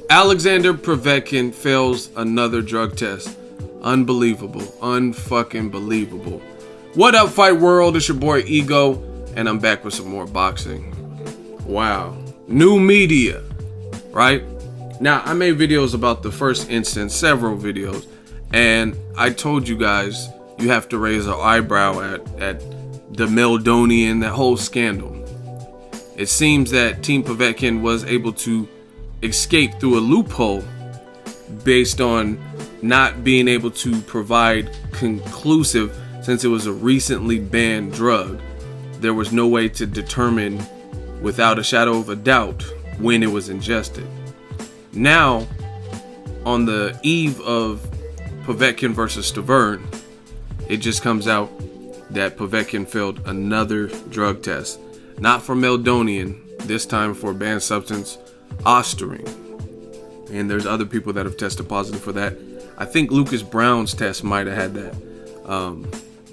Alexander Povetkin fails another drug test. Unbelievable. Unfucking believable. What up, Fight World? It's your boy Ego, and I'm back with some more boxing. Wow. New media, right? Now, I made videos about the first instance, several videos, and I told you guys you have to raise an eyebrow at the Meldonian, that whole scandal. It seems that Team Povetkin was able to escape through a loophole based on not being able to provide conclusive, since it was a recently banned drug. There was no way to determine without a shadow of a doubt when it was ingested. Now, on the eve of Povetkin versus Stiverne, it just comes out that Povetkin failed another drug test. Not for Meldonian, this time for banned substance Ostarine. And there's other people that have tested positive for that. I think Lucas Brown's test might have had that.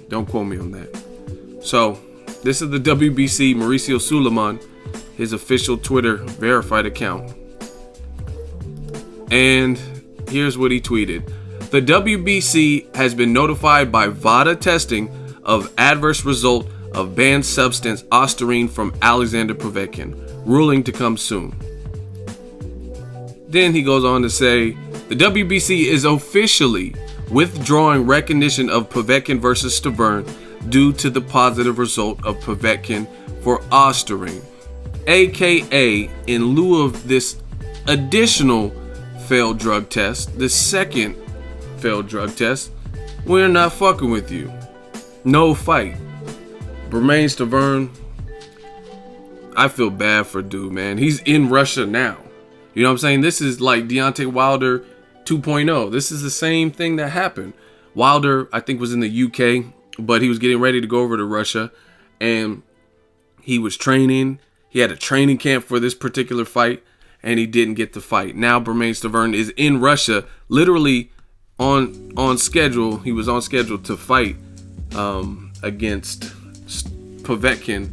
Don't quote me on that. So, this is the WBC Mauricio Suleiman, his official Twitter verified account. And here's what he tweeted. The WBC has been notified by VADA testing of adverse result of banned substance Ostarine from Alexander Povetkin, ruling to come soon. Then he goes on to say, the WBC is officially withdrawing recognition of Povetkin versus Stiverne due to the positive result of Povetkin for Ostarine, aka in lieu of this additional failed drug test, the second failed drug test, we're not fucking with you. No fight. Bermane Stiverne, I feel bad for dude, man. He's in Russia now. You know what I'm saying? This is like Deontay Wilder 2.0. This is the same thing that happened. Wilder, I think, was in the UK, but he was getting ready to go over to Russia, and he was training. He had a training camp for this particular fight, and he didn't get the fight. Now Bermane Stiverne is in Russia, literally on schedule. He was on schedule to fight against Povetkin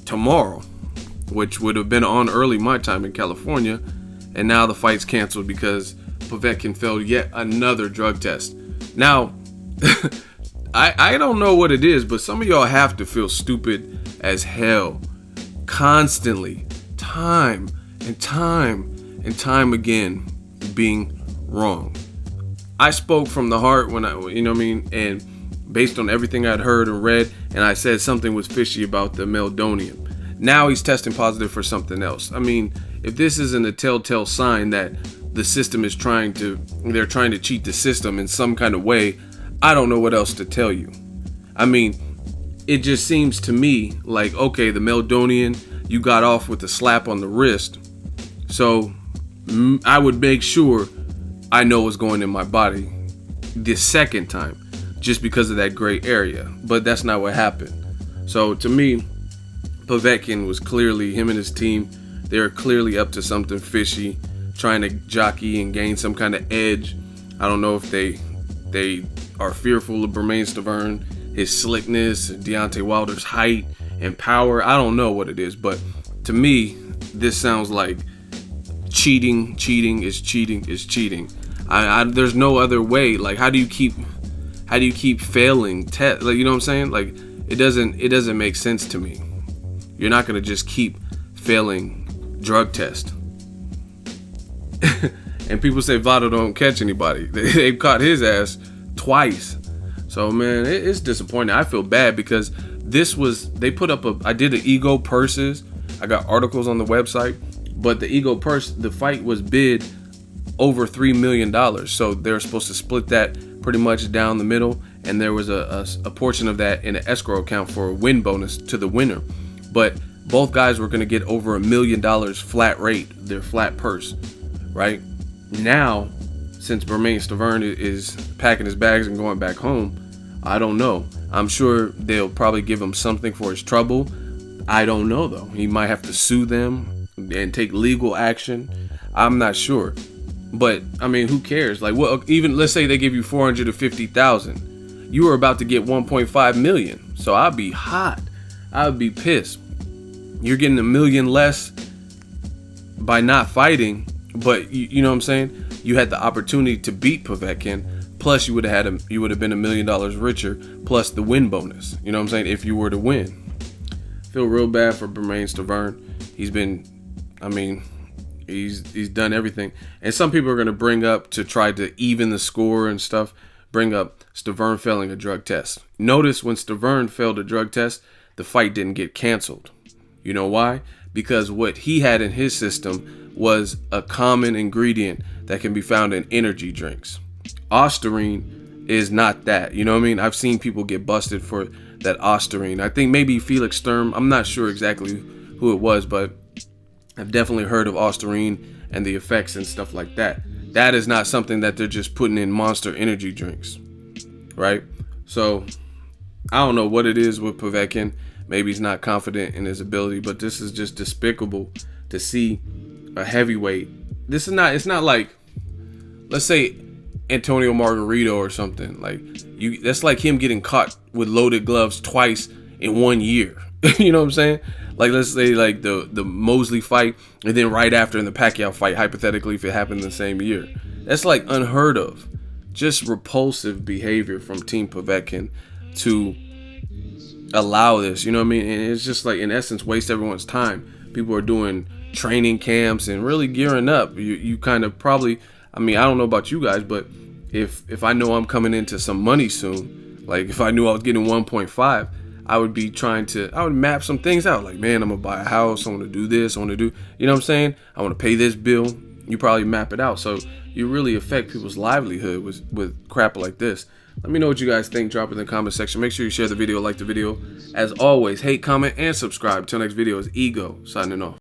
tomorrow, which would have been on early my time in California, and now the fight's canceled because Povetkin failed yet another drug test. Now, I don't know what it is, but some of y'all have to feel stupid as hell constantly, time and time again, being wrong. I spoke from the heart when and based on everything I'd heard and read, and I said something was fishy about the Meldonian. Now he's testing positive for something else. I mean, if this isn't a telltale sign that the system is trying to cheat the system in some kind of way, I don't know what else to tell you. I mean, it just seems to me like, okay, the Meldonian, you got off with a slap on the wrist, so I would make sure I know what's going in my body the second time, just because of that gray area. But that's not what happened. So to me, Povetkin was clearly, him and his team, they're clearly up to something fishy, trying to jockey and gain some kind of edge. I don't know if they are fearful of Bermane Stiverne, his slickness, Deontay Wilder's height and power. I don't know what it is, but to me, this sounds like cheating. There's no other way. Like, how do you keep failing test? Like, you know what I'm saying? Like, it doesn't make sense to me. You're not gonna just keep failing drug tests. And people say VADA don't catch anybody. They've caught his ass twice. So man, it's disappointing. I feel bad because they put up I did the Ego purses. I got articles on the website, but the Ego purse, the fight was bid over $3 million. So they're supposed to split that pretty much down the middle, and there was a portion of that in an escrow account for a win bonus to the winner. But both guys were going to get over $1 million flat rate, their flat purse, right? Now, since Bermane Stiverne is packing his bags and going back home, I don't know. I'm sure they'll probably give him something for his trouble. I don't know, though. He might have to sue them and take legal action. I'm not sure. But, I mean, who cares? Like, well, even let's say they give you $450,000. You were about to get $1.5 million. So I'd be hot. I would be pissed. You're getting $1 million less by not fighting But you know what I'm saying? You had the opportunity to beat Povetkin. Plus, you would have been $1 million richer. Plus the win bonus. You know what I'm saying? If you were to win. Feel real bad for Bermane Stiverne. He's been, I mean, he's done everything. And some people are going to bring up, to try to even the score and stuff, bring up Stiverne failing a drug test. Notice when Stiverne failed a drug test, the fight didn't get canceled. You know why? Because what he had in his system was a common ingredient that can be found in energy drinks. Ostarine is not that. You know what I mean? I've seen people get busted for that Ostarine. I think maybe Felix Sturm. I'm not sure exactly who it was, but I've definitely heard of Ostarine and the effects and stuff like that. That is not something that they're just putting in Monster energy drinks, right? So I don't know what it is with Povetkin. Maybe he's not confident in his ability, but this is just despicable to see a heavyweight. This is not, it's not like, let's say Antonio Margarito or something. Like, that's like him getting caught with loaded gloves twice in 1 year. You know what I'm saying? Like, let's say like the Mosley fight, and then right after in the Pacquiao fight, hypothetically, if it happened in the same year. That's like unheard of. Just repulsive behavior from Team Povetkin to allow this, you know what I mean? And it's just like, in essence, waste everyone's time. People are doing training camps and really gearing up. You kind of probably, I mean, I don't know about you guys, but if I know I'm coming into some money soon, like if I knew I was getting 1.5, I would be I would map some things out. Like, man, I'm gonna buy a house, I want to do this, I want to do, you know what I'm saying? I want to pay this bill. You probably map it out. So you really affect people's livelihood with crap like this. Let me know what you guys think. Drop it in the comment section. Make sure you share the video, like the video. As always, hate, comment, and subscribe. Till next video is Ego signing off.